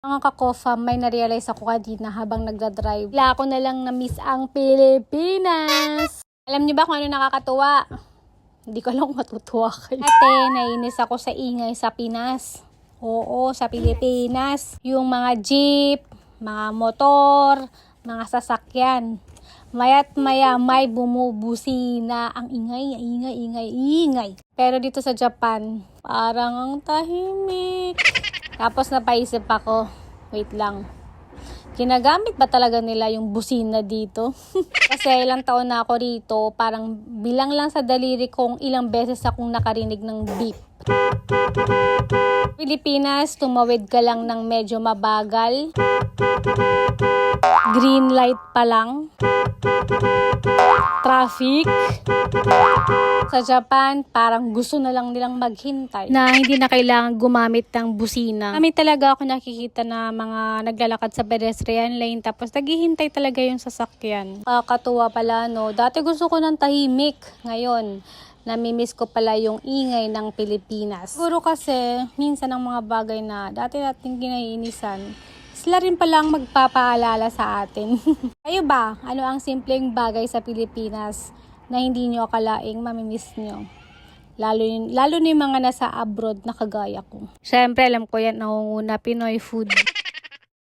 Mga kakofa, may narealize ako kanina habang nagdadrive. Wala ko na lang na-miss ang Pilipinas. Alam niyo ba kung ano nakakatuwa? Hindi ko lang matutuwa kayo. Ate, nainis ako sa ingay sa Pinas. Oo, sa Pilipinas. Yung mga jeep, mga motor, mga sasakyan. Maya't maya may bumubusina ang ingay. Pero dito sa Japan, parang ang tahimik. Tapos napaisip ako, wait lang, ginagamit ba talaga nila yung busina dito? Kasi ilang taon na ako rito, parang bilang lang sa daliri kong ilang beses akong nakarinig ng beep. Pilipinas, tumawid ka lang ng medyo mabagal. Green light pa lang. Traffic. Sa Japan, parang gusto na lang nilang maghintay na hindi na kailangan gumamit ng busina. Kami talaga ako nakikita na mga naglalakad sa pedestrian lane tapos naghihintay talaga yung sasakyan. Kakatuwa pala, no? Dati gusto ko ng tahimik. Ngayon, namimiss ko pala yung ingay ng Pilipinas. Siguro kasi, minsan ang mga bagay na dati nating kinaiinisan, sila rin pala ang magpapaalala sa atin. Kayo ba? Ano ang simpleng bagay sa Pilipinas na hindi nyo akalaing mamimiss nyo? Lalo na yung mga nasa abroad na kagaya ko. Siyempre, alam ko yan, nangunguna Pinoy food.